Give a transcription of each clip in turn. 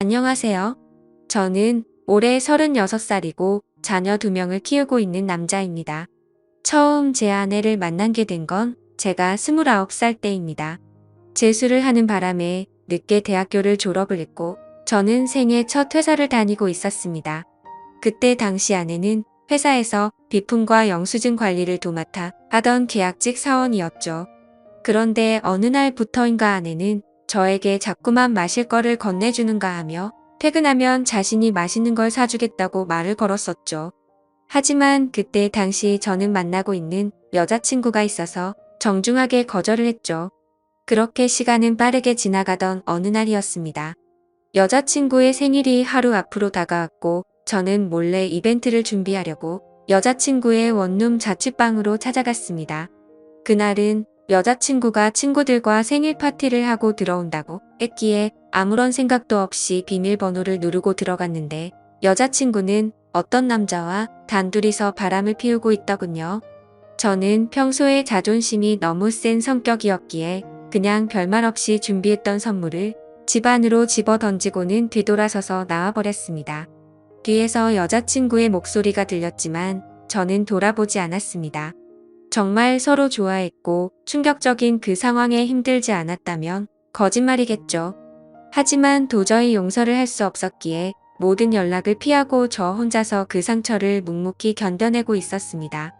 안녕하세요. 저는 올해 36살이고 자녀 2명을 키우고 있는 남자입니다. 처음 제 아내를 만나게 된 건 제가 29살 때입니다. 재수를 하는 바람에 늦게 대학교를 졸업을 했고 저는 생애 첫 회사를 다니고 있었습니다. 그때 당시 아내는 회사에서 비품과 영수증 관리를 도맡아 하던 계약직 사원이었죠. 그런데 어느 날부터인가 아내는 저에게 자꾸만 마실 거를 건네주는가 하며 퇴근하면 자신이 맛있는 걸 사주겠다고 말을 걸었었죠. 하지만 그때 당시 저는 만나고 있는 여자친구가 있어서 정중하게 거절을 했죠. 그렇게 시간은 빠르게 지나가던 어느 날이었습니다. 여자친구의 생일이 하루 앞으로 다가왔고 저는 몰래 이벤트를 준비하려고 여자친구의 원룸 자취방으로 찾아갔습니다. 그날은 여자친구가 친구들과 생일 파티를 하고 들어온다고 했기에 아무런 생각도 없이 비밀번호를 누르고 들어갔는데 여자친구는 어떤 남자와 단둘이서 바람을 피우고 있더군요. 저는 평소에 자존심이 너무 센 성격이었기에 그냥 별말 없이 준비했던 선물을 집 안으로 집어 던지고는 뒤돌아서서 나와버렸습니다. 뒤에서 여자친구의 목소리가 들렸지만 저는 돌아보지 않았습니다. 정말 서로 좋아했고 충격적인 그 상황에 힘들지 않았다면 거짓말이겠죠. 하지만 도저히 용서를 할 수 없었기에 모든 연락을 피하고 저 혼자서 그 상처를 묵묵히 견뎌내고 있었습니다.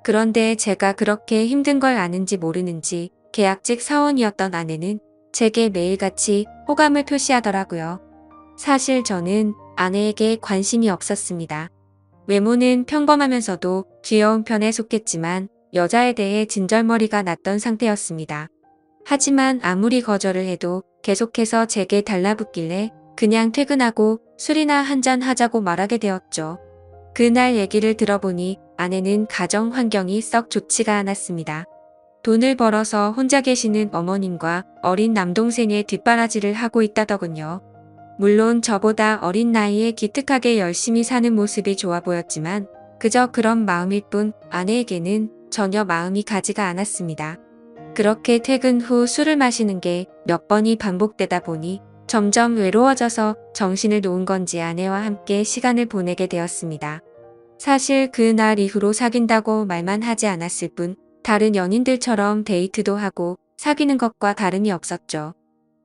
그런데 제가 그렇게 힘든 걸 아는지 모르는지 계약직 사원이었던 아내는 제게 매일같이 호감을 표시하더라고요. 사실 저는 아내에게 관심이 없었습니다. 외모는 평범하면서도 귀여운 편에 속했지만 여자에 대해 진절머리가 났던 상태였습니다. 하지만 아무리 거절을 해도 계속해서 제게 달라붙길래 그냥 퇴근하고 술이나 한잔 하자고 말하게 되었죠. 그날 얘기를 들어보니 아내는 가정 환경이 썩 좋지가 않았습니다. 돈을 벌어서 혼자 계시는 어머님과 어린 남동생의 뒷바라지를 하고 있다더군요. 물론 저보다 어린 나이에 기특하게 열심히 사는 모습이 좋아 보였지만 그저 그런 마음일 뿐 아내에게는 전혀 마음이 가지가 않았습니다. 그렇게 퇴근 후 술을 마시는 게 몇 번이 반복되다 보니 점점 외로워져서 정신을 놓은 건지 아내와 함께 시간을 보내게 되었습니다. 사실 그날 이후로 사귄다고 말만 하지 않았을 뿐 다른 연인들처럼 데이트도 하고 사귀는 것과 다름이 없었죠.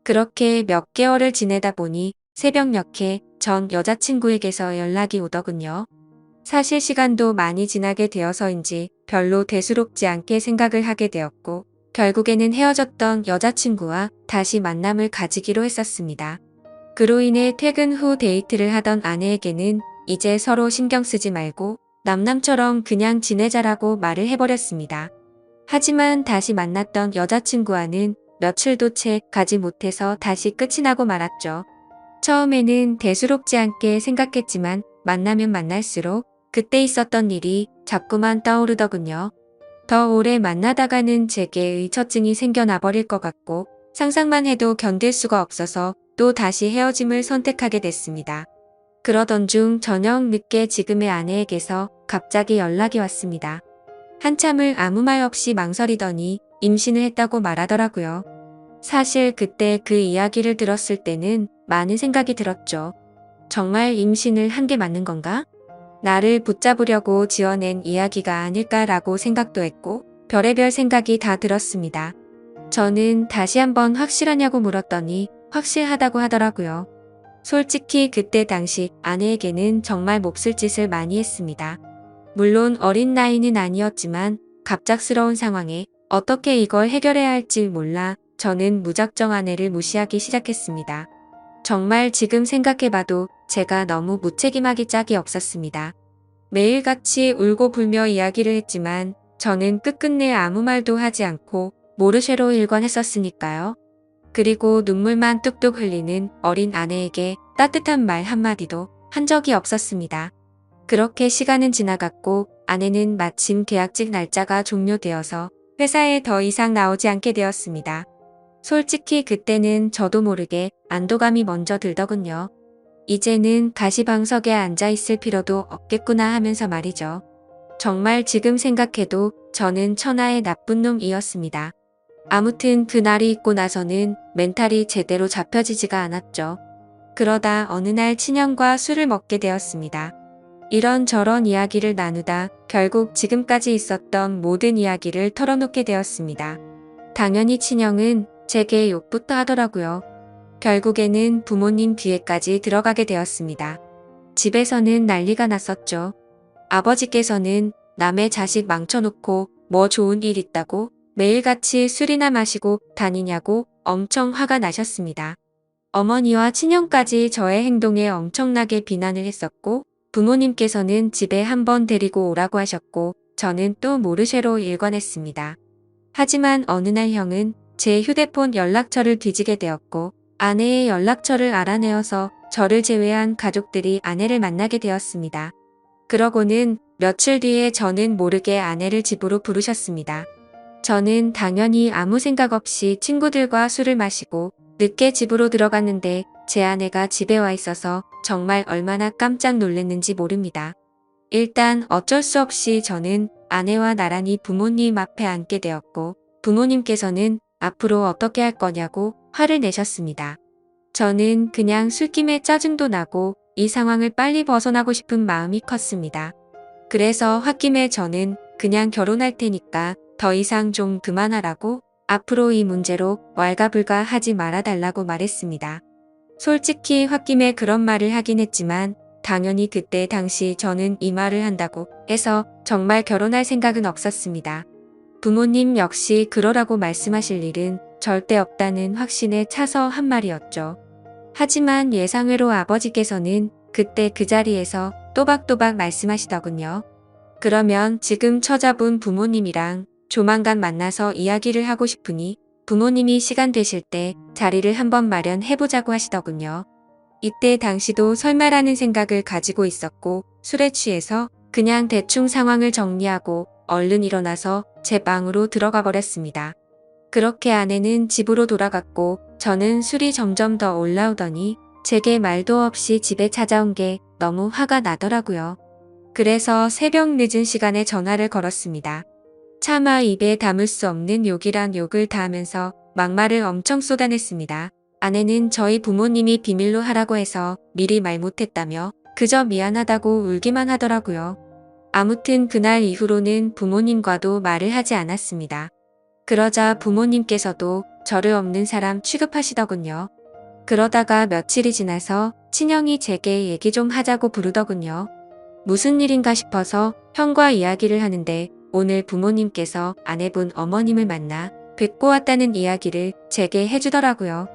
그렇게 몇 개월을 지내다 보니 새벽 몇에 전 여자친구에게서 연락이 오더군요. 사실 시간도 많이 지나게 되어서인지 별로 대수롭지 않게 생각을 하게 되었고 결국에는 헤어졌던 여자친구와 다시 만남을 가지기로 했었습니다. 그로 인해 퇴근 후 데이트를 하던 아내에게는 이제 서로 신경 쓰지 말고 남남처럼 그냥 지내자라고 말을 해버렸습니다. 하지만 다시 만났던 여자친구와는 며칠도 채 가지 못해서 다시 끝이 나고 말았죠. 처음에는 대수롭지 않게 생각했지만 만나면 만날수록 그때 있었던 일이 자꾸만 떠오르더군요. 더 오래 만나다가는 제게 의처증이 생겨나 버릴 것 같고 상상만 해도 견딜 수가 없어서 또 다시 헤어짐을 선택하게 됐습니다. 그러던 중 저녁 늦게 지금의 아내에게서 갑자기 연락이 왔습니다. 한참을 아무 말 없이 망설이더니 임신을 했다고 말하더라고요. 사실 그때 그 이야기를 들었을 때는 많은 생각이 들었죠. 정말 임신을 한 게 맞는 건가? 나를 붙잡으려고 지어낸 이야기가 아닐까라고 생각도 했고 별의별 생각이 다 들었습니다. 저는 다시 한번 확실하냐고 물었더니 확실하다고 하더라고요. 솔직히 그때 당시 아내에게는 정말 몹쓸 짓을 많이 했습니다. 물론 어린 나이는 아니었지만 갑작스러운 상황에 어떻게 이걸 해결해야 할지 몰라 저는 무작정 아내를 무시하기 시작했습니다. 정말 지금 생각해봐도 제가 너무 무책임하기 짝이 없었습니다. 매일같이 울고 불며 이야기를 했지만 저는 끝끝내 아무 말도 하지 않고 모르쇠로 일관했었으니까요. 그리고 눈물만 뚝뚝 흘리는 어린 아내에게 따뜻한 말 한마디도 한 적이 없었습니다. 그렇게 시간은 지나갔고 아내는 마침 계약직 날짜가 종료되어서 회사에 더 이상 나오지 않게 되었습니다. 솔직히 그때는 저도 모르게 안도감이 먼저 들더군요. 이제는 가시방석에 앉아 있을 필요도 없겠구나 하면서 말이죠. 정말 지금 생각해도 저는 천하의 나쁜 놈이었습니다. 아무튼 그날이 있고 나서는 멘탈이 제대로 잡혀지지가 않았죠. 그러다 어느 날 친형과 술을 먹게 되었습니다. 이런저런 이야기를 나누다 결국 지금까지 있었던 모든 이야기를 털어놓게 되었습니다. 당연히 친형은 제게 욕부터 하더라고요. 결국에는 부모님 귀에까지 들어가게 되었습니다. 집에서는 난리가 났었죠. 아버지께서는 남의 자식 망쳐놓고 뭐 좋은 일 있다고 매일같이 술이나 마시고 다니냐고 엄청 화가 나셨습니다. 어머니와 친형까지 저의 행동에 엄청나게 비난을 했었고 부모님께서는 집에 한번 데리고 오라고 하셨고 저는 또 모르쇠로 일관했습니다. 하지만 어느 날 형은 제 휴대폰 연락처를 뒤지게 되었고 아내의 연락처를 알아내어서 저를 제외한 가족들이 아내를 만나게 되었습니다. 그러고는 며칠 뒤에 저는 모르게 아내를 집으로 부르셨습니다. 저는 당연히 아무 생각 없이 친구들과 술을 마시고 늦게 집으로 들어갔는데 제 아내가 집에 와 있어서 정말 얼마나 깜짝 놀랐는지 모릅니다. 일단 어쩔 수 없이 저는 아내와 나란히 부모님 앞에 앉게 되었고 부모님께서는 앞으로 어떻게 할 거냐고 화를 내셨습니다. 저는 그냥 술김에 짜증도 나고 이 상황을 빨리 벗어나고 싶은 마음이 컸습니다. 그래서 홧김에 저는 그냥 결혼할 테니까 더 이상 좀 그만하라고 앞으로 이 문제로 왈가불가 하지 말아달라고 말했습니다. 솔직히 홧김에 그런 말을 하긴 했지만 당연히 그때 당시 저는 이 말을 한다고 해서 정말 결혼할 생각은 없었습니다. 부모님 역시 그러라고 말씀하실 일은 절대 없다는 확신에 차서 한 말이었죠. 하지만 예상외로 아버지께서는 그때 그 자리에서 또박또박 말씀하시더군요. 그러면 지금 처자분 부모님이랑 조만간 만나서 이야기를 하고 싶으니 부모님이 시간 되실 때 자리를 한번 마련해보자고 하시더군요. 이때 당시도 설마라는 생각을 가지고 있었고 술에 취해서 그냥 대충 상황을 정리하고 얼른 일어나서 제 방으로 들어가 버렸습니다. 그렇게 아내는 집으로 돌아갔고 저는 술이 점점 더 올라오더니 제게 말도 없이 집에 찾아온 게 너무 화가 나더라고요. 그래서 새벽 늦은 시간에 전화를 걸었습니다. 차마 입에 담을 수 없는 욕이란 욕을 다 하면서 막말을 엄청 쏟아냈습니다. 아내는 저희 부모님이 비밀로 하라고 해서 미리 말 못했다며 그저 미안하다고 울기만 하더라고요. 아무튼 그날 이후로는 부모님과도 말을 하지 않았습니다. 그러자 부모님께서도 저를 없는 사람 취급하시더군요. 그러다가 며칠이 지나서 친형이 제게 얘기 좀 하자고 부르더군요. 무슨 일인가 싶어서 형과 이야기를 하는데 오늘 부모님께서 아내분 어머님을 만나 뵙고 왔다는 이야기를 제게 해주더라고요.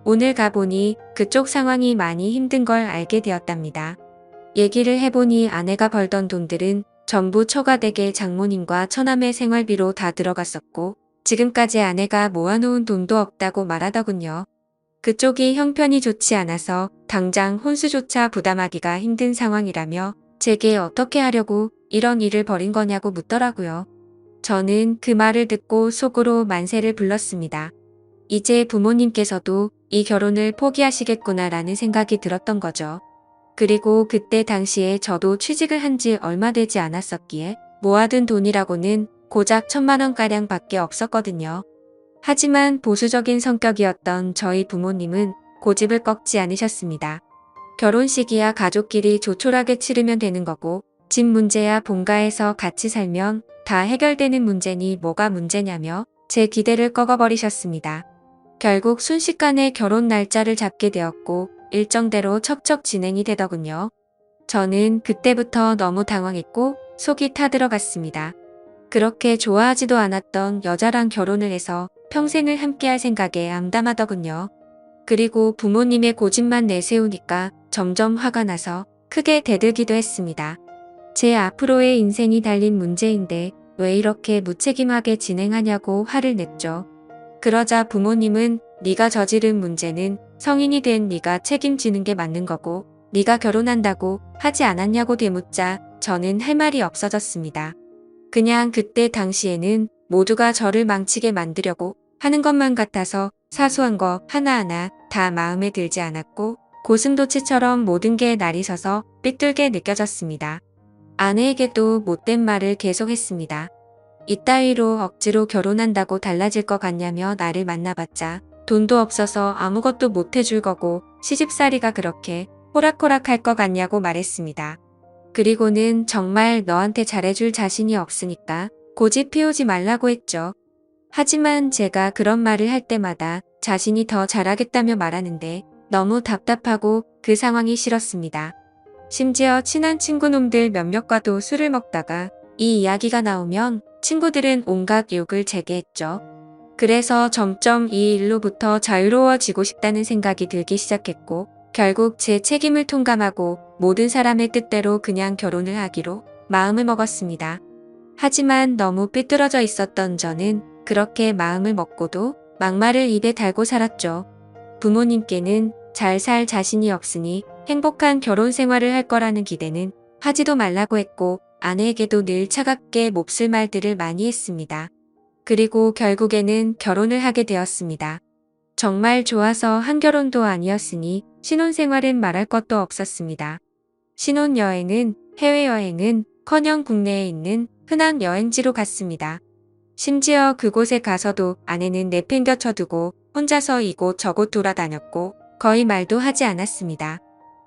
오늘 가보니 그쪽 상황이 많이 힘든 걸 알게 되었답니다. 얘기를 해보니 아내가 벌던 돈들은 전부 처가댁의 장모님과 처남의 생활비로 다 들어갔었고 지금까지 아내가 모아놓은 돈도 없다고 말하더군요. 그쪽이 형편이 좋지 않아서 당장 혼수조차 부담하기가 힘든 상황이라며 제게 어떻게 하려고 이런 일을 벌인 거냐고 묻더라고요. 저는 그 말을 듣고 속으로 만세를 불렀습니다. 이제 부모님께서도 이 결혼을 포기하시겠구나라는 생각이 들었던 거죠. 그리고 그때 당시에 저도 취직을 한 지 얼마 되지 않았었기에 모아둔 돈이라고는 고작 1,000만 원가량 밖에 없었거든요. 하지만 보수적인 성격이었던 저희 부모님은 고집을 꺾지 않으셨습니다. 결혼식이야 가족끼리 조촐하게 치르면 되는 거고 집 문제야 본가에서 같이 살면 다 해결되는 문제니 뭐가 문제냐며 제 기대를 꺾어버리셨습니다. 결국 순식간에 결혼 날짜를 잡게 되었고 일정대로 척척 진행이 되더군요. 저는 그때부터 너무 당황했고 속이 타들어갔습니다. 그렇게 좋아하지도 않았던 여자랑 결혼을 해서 평생을 함께할 생각에 암담하더군요. 그리고 부모님의 고집만 내세우니까 점점 화가 나서 크게 대들기도 했습니다. 제 앞으로의 인생이 달린 문제인데 왜 이렇게 무책임하게 진행하냐고 화를 냈죠. 그러자 부모님은 네가 저지른 문제는 성인이 된 네가 책임지는 게 맞는 거고 네가 결혼한다고 하지 않았냐고 되묻자 저는 할 말이 없어졌습니다. 그냥 그때 당시에는 모두가 저를 망치게 만들려고 하는 것만 같아서 사소한 거 하나하나 다 마음에 들지 않았고 고슴도치처럼 모든 게 날이 서서 삐뚤게 느껴졌습니다. 아내에게도 못된 말을 계속했습니다. 이따위로 억지로 결혼한다고 달라질 것 같냐며 나를 만나봤자 돈도 없어서 아무것도 못 해줄 거고 시집살이가 그렇게 호락호락할 것 같냐고 말했습니다. 그리고는 정말 너한테 잘해줄 자신이 없으니까 고집 피우지 말라고 했죠. 하지만 제가 그런 말을 할 때마다 자신이 더 잘하겠다며 말하는데 너무 답답하고 그 상황이 싫었습니다. 심지어 친한 친구놈들 몇몇과도 술을 먹다가 이 이야기가 나오면 친구들은 온갖 욕을 제게 했죠. 그래서 점점 이 일로부터 자유로워지고 싶다는 생각이 들기 시작했고 결국 제 책임을 통감하고 모든 사람의 뜻대로 그냥 결혼을 하기로 마음을 먹었습니다. 하지만 너무 삐뚤어져 있었던 저는 그렇게 마음을 먹고도 막말을 입에 달고 살았죠. 부모님께는 잘 살 자신이 없으니 행복한 결혼 생활을 할 거라는 기대는 하지도 말라고 했고 아내에게도 늘 차갑게 몹쓸 말들을 많이 했습니다. 그리고 결국에는 결혼을 하게 되었습니다. 정말 좋아서 한 결혼도 아니었으니 신혼생활은 말할 것도 없었습니다. 신혼여행은 해외여행은 커녕 국내에 있는 흔한 여행지로 갔습니다. 심지어 그곳에 가서도 아내는 내팽겨쳐두고 혼자서 이곳 저곳 돌아다녔고 거의 말도 하지 않았습니다.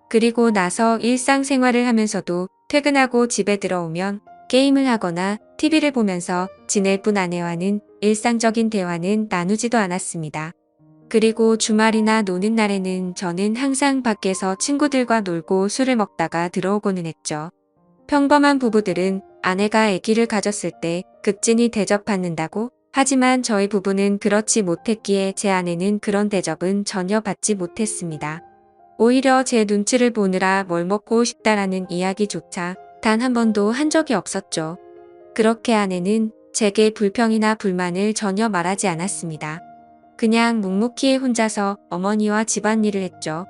그리고 나서 일상생활을 하면서도 퇴근하고 집에 들어오면 게임을 하거나 TV를 보면서 지낼 뿐 아내와는 일상적인 대화는 나누지도 않았습니다. 그리고 주말이나 노는 날에는 저는 항상 밖에서 친구들과 놀고 술을 먹다가 들어오고는 했죠. 평범한 부부들은 아내가 아기를 가졌을 때 극진히 대접받는다고 하지만 저희 부부는 그렇지 못했기에 제 아내는 그런 대접은 전혀 받지 못했습니다. 오히려 제 눈치를 보느라 뭘 먹고 싶다라는 이야기조차 단 한 번도 한 적이 없었죠. 그렇게 아내는 제게 불평이나 불만을 전혀 말하지 않았습니다. 그냥 묵묵히 혼자서 어머니와 집안일을 했죠.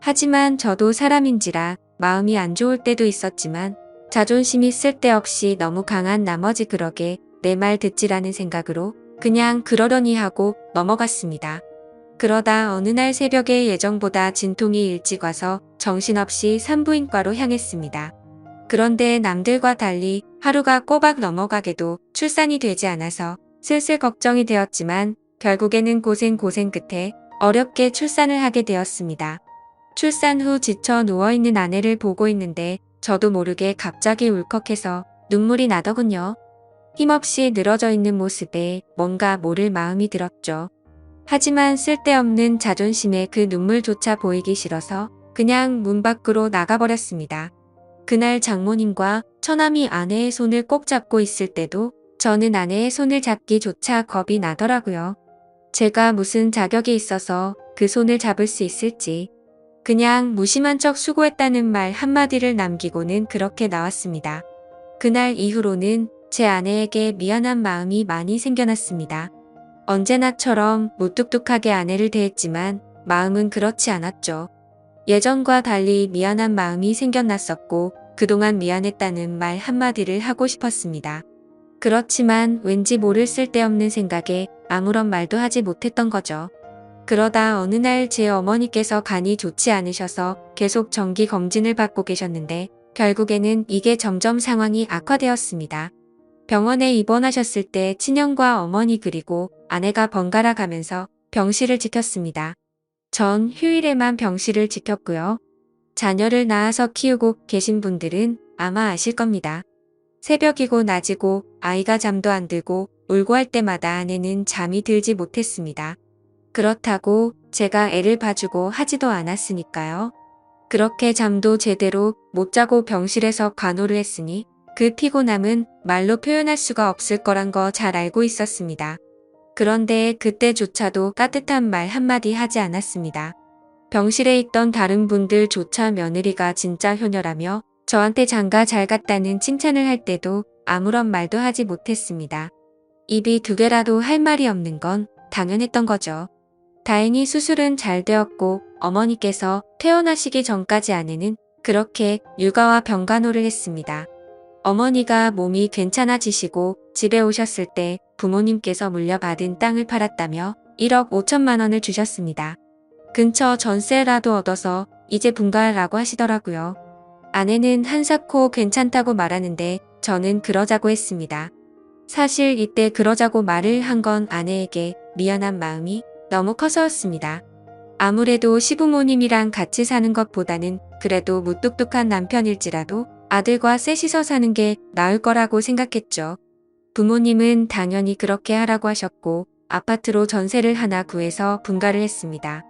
하지만 저도 사람인지라 마음이 안 좋을 때도 있었지만 자존심이 쓸데없이 너무 강한 나머지 그러게 내 말 듣지라는 생각으로 그냥 그러려니 하고 넘어갔습니다. 그러다 어느 날 새벽에 예정보다 진통이 일찍 와서 정신없이 산부인과로 향했습니다. 그런데 남들과 달리 하루가 꼬박 넘어가게도 출산이 되지 않아서 슬슬 걱정이 되었지만 결국에는 고생 끝에 어렵게 출산을 하게 되었습니다. 출산 후 지쳐 누워있는 아내를 보고 있는데 저도 모르게 갑자기 울컥해서 눈물이 나더군요. 힘없이 늘어져 있는 모습에 뭔가 모를 마음이 들었죠. 하지만 쓸데없는 자존심에 그 눈물조차 보이기 싫어서 그냥 문 밖으로 나가버렸습니다. 그날 장모님과 처남이 아내의 손을 꼭 잡고 있을 때도 저는 아내의 손을 잡기조차 겁이 나더라고요. 제가 무슨 자격이 있어서 그 손을 잡을 수 있을지. 그냥 무심한 척 수고했다는 말 한마디를 남기고는 그렇게 나왔습니다. 그날 이후로는 제 아내에게 미안한 마음이 많이 생겨났습니다. 언제나처럼 무뚝뚝하게 아내를 대했지만 마음은 그렇지 않았죠. 예전과 달리 미안한 마음이 생겨났었고 그동안 미안했다는 말 한마디를 하고 싶었습니다. 그렇지만 왠지 모를 쓸데없는 생각에 아무런 말도 하지 못했던 거죠. 그러다 어느 날 제 어머니께서 간이 좋지 않으셔서 계속 정기 검진을 받고 계셨는데 결국에는 이게 점점 상황이 악화되었습니다. 병원에 입원하셨을 때 친형과 어머니 그리고 아내가 번갈아 가면서 병실을 지켰습니다. 전 휴일에만 병실을 지켰고요. 자녀를 낳아서 키우고 계신 분들은 아마 아실 겁니다. 새벽이고 낮이고 아이가 잠도 안 들고 울고 할 때마다 아내는 잠이 들지 못했습니다. 그렇다고 제가 애를 봐주고 하지도 않았으니까요. 그렇게 잠도 제대로 못 자고 병실에서 간호를 했으니 그 피곤함은 말로 표현할 수가 없을 거란 거 잘 알고 있었습니다. 그런데 그때조차도 따뜻한 말 한마디 하지 않았습니다. 병실에 있던 다른 분들조차 며느리가 진짜 효녀라며 저한테 장가 잘 갔다는 칭찬을 할 때도 아무런 말도 하지 못했습니다. 입이 두 개라도 할 말이 없는 건 당연했던 거죠. 다행히 수술은 잘 되었고 어머니께서 퇴원하시기 전까지 아내는 그렇게 육아와 병간호를 했습니다. 어머니가 몸이 괜찮아지시고 집에 오셨을 때 부모님께서 물려받은 땅을 팔았다며 1억 5천만 원을 주셨습니다. 근처 전세라도 얻어서 이제 분가하라고 하시더라고요. 아내는 한사코 괜찮다고 말하는데 저는 그러자고 했습니다. 사실 이때 그러자고 말을 한 건 아내에게 미안한 마음이 너무 커서였습니다. 아무래도 시부모님이랑 같이 사는 것보다는 그래도 무뚝뚝한 남편일지라도 아들과 셋이서 사는 게 나을 거라고 생각했죠. 부모님은 당연히 그렇게 하라고 하셨고 아파트로 전세를 하나 구해서 분가를 했습니다.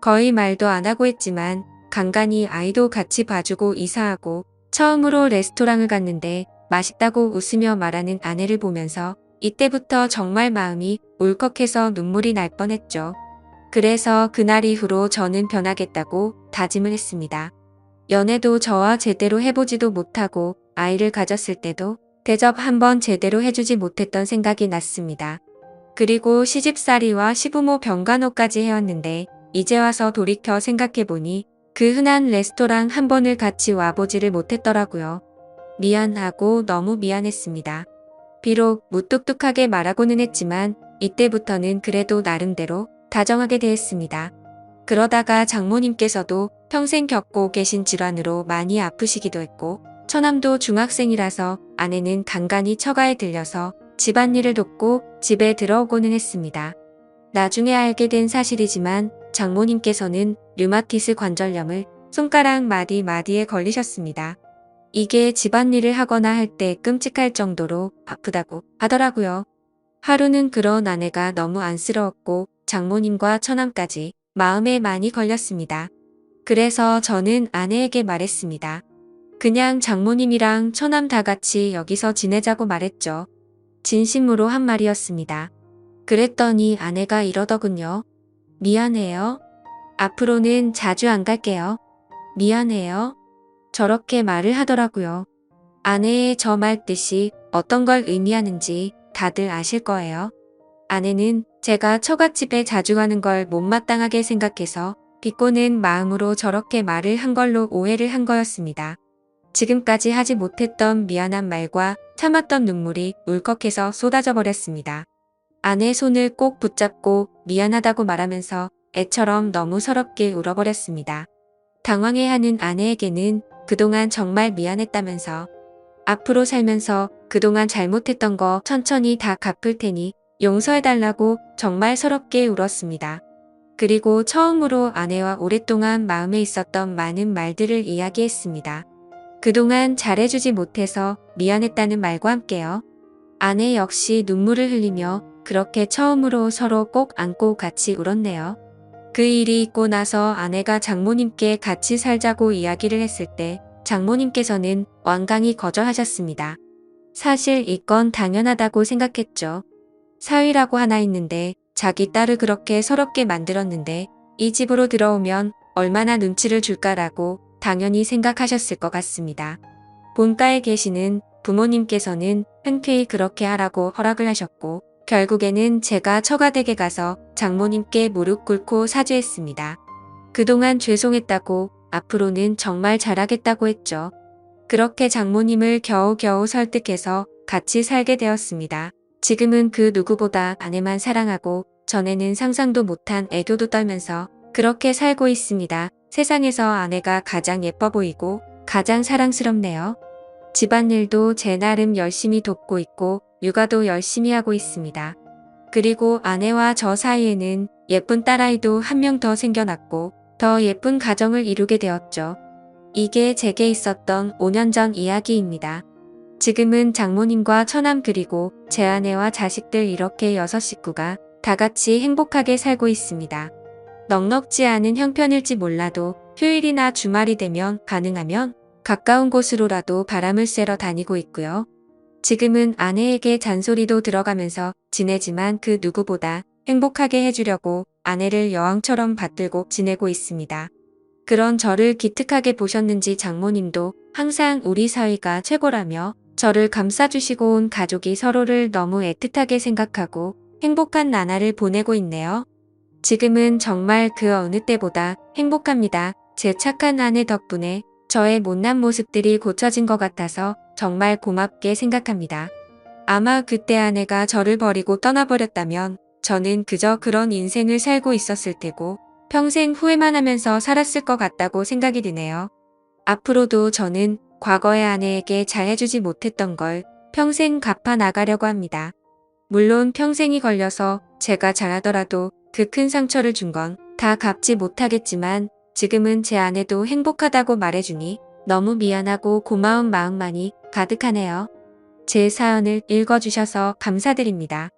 거의 말도 안 하고 했지만 간간히 아이도 같이 봐주고 이사하고 처음으로 레스토랑을 갔는데 맛있다고 웃으며 말하는 아내를 보면서 이때부터 정말 마음이 울컥해서 눈물이 날 뻔했죠. 그래서 그날 이후로 저는 변하겠다고 다짐을 했습니다. 연애도 저와 제대로 해보지도 못하고 아이를 가졌을 때도 대접 한번 제대로 해주지 못했던 생각이 났습니다. 그리고 시집살이와 시부모 병간호까지 해왔는데 이제 와서 돌이켜 생각해보니 그 흔한 레스토랑 한 번을 같이 와보지를 못했더라고요. 미안하고 너무 미안했습니다. 비록 무뚝뚝하게 말하고는 했지만 이때부터는 그래도 나름대로 다정하게 대했습니다. 그러다가 장모님께서도 평생 겪고 계신 질환으로 많이 아프시기도 했고 처남도 중학생이라서 아내는 간간히 처가에 들려서 집안일을 돕고 집에 들어오고는 했습니다. 나중에 알게 된 사실이지만 장모님께서는 류마티스 관절염을 손가락 마디마디에 걸리셨습니다. 이게 집안일을 하거나 할 때 끔찍할 정도로 아프다고 하더라고요. 하루는 그런 아내가 너무 안쓰러웠고 장모님과 처남까지 마음에 많이 걸렸습니다. 그래서 저는 아내에게 말했습니다. 그냥 장모님이랑 처남 다 같이 여기서 지내자고 말했죠. 진심으로 한 말이었습니다. 그랬더니 아내가 이러더군요. 미안해요. 앞으로는 자주 안 갈게요. 미안해요. 저렇게 말을 하더라고요. 아내의 저 말 뜻이 어떤 걸 의미하는지 다들 아실 거예요. 아내는 제가 처갓집에 자주 가는 걸 못마땅하게 생각해서 비꼬는 마음으로 저렇게 말을 한 걸로 오해를 한 거였습니다. 지금까지 하지 못했던 미안한 말과 참았던 눈물이 울컥해서 쏟아져 버렸습니다. 아내 손을 꼭 붙잡고 미안하다고 말하면서 애처럼 너무 서럽게 울어버렸습니다. 당황해하는 아내에게는 그동안 정말 미안했다면서 앞으로 살면서 그동안 잘못했던 거 천천히 다 갚을 테니 용서해달라고 정말 서럽게 울었습니다. 그리고 처음으로 아내와 오랫동안 마음에 있었던 많은 말들을 이야기했습니다. 그동안 잘해주지 못해서 미안했다는 말과 함께요. 아내 역시 눈물을 흘리며 그렇게 처음으로 서로 꼭 안고 같이 울었네요. 그 일이 있고 나서 아내가 장모님께 같이 살자고 이야기를 했을 때 장모님께서는 완강히 거절하셨습니다. 사실 이건 당연하다고 생각했죠. 사위라고 하나 있는데 자기 딸을 그렇게 서럽게 만들었는데 이 집으로 들어오면 얼마나 눈치를 줄까라고 당연히 생각하셨을 것 같습니다. 본가에 계시는 부모님께서는 흔쾌히 그렇게 하라고 허락을 하셨고 결국에는 제가 처가댁에 가서 장모님께 무릎 꿇고 사죄했습니다. 그동안 죄송했다고 앞으로는 정말 잘하겠다고 했죠. 그렇게 장모님을 겨우겨우 설득해서 같이 살게 되었습니다. 지금은 그 누구보다 아내만 사랑하고 전에는 상상도 못한 애교도 떨면서 그렇게 살고 있습니다. 세상에서 아내가 가장 예뻐 보이고 가장 사랑스럽네요. 집안일도 제 나름 열심히 돕고 있고 육아도 열심히 하고 있습니다. 그리고 아내와 저 사이에는 예쁜 딸아이도 한 명 더 생겨났고 더 예쁜 가정을 이루게 되었죠. 이게 제게 있었던 5년 전 이야기입니다. 지금은 장모님과 처남 그리고 제 아내와 자식들 이렇게 6식구가 다 같이 행복하게 살고 있습니다. 넉넉지 않은 형편일지 몰라도 휴일이나 주말이 되면 가능하면 가까운 곳으로라도 바람을 쐬러 다니고 있고요. 지금은 아내에게 잔소리도 들어가면서 지내지만 그 누구보다 행복하게 해주려고 아내를 여왕처럼 받들고 지내고 있습니다. 그런 저를 기특하게 보셨는지 장모님도 항상 우리 사위가 최고라며 저를 감싸주시고 온 가족이 서로를 너무 애틋하게 생각하고 행복한 나날을 보내고 있네요. 지금은 정말 그 어느 때보다 행복합니다. 제 착한 아내 덕분에 저의 못난 모습들이 고쳐진 것 같아서 정말 고맙게 생각합니다. 아마 그때 아내가 저를 버리고 떠나버렸다면 저는 그저 그런 인생을 살고 있었을 테고 평생 후회만 하면서 살았을 것 같다고 생각이 드네요. 앞으로도 저는 과거의 아내에게 잘해주지 못했던 걸 평생 갚아 나가려고 합니다. 물론 평생이 걸려서 제가 잘하더라도 그 큰 상처를 준 건 다 갚지 못하겠지만 지금은 제 아내도 행복하다고 말해주니 너무 미안하고 고마운 마음만이 가득하네요. 제 사연을 읽어주셔서 감사드립니다.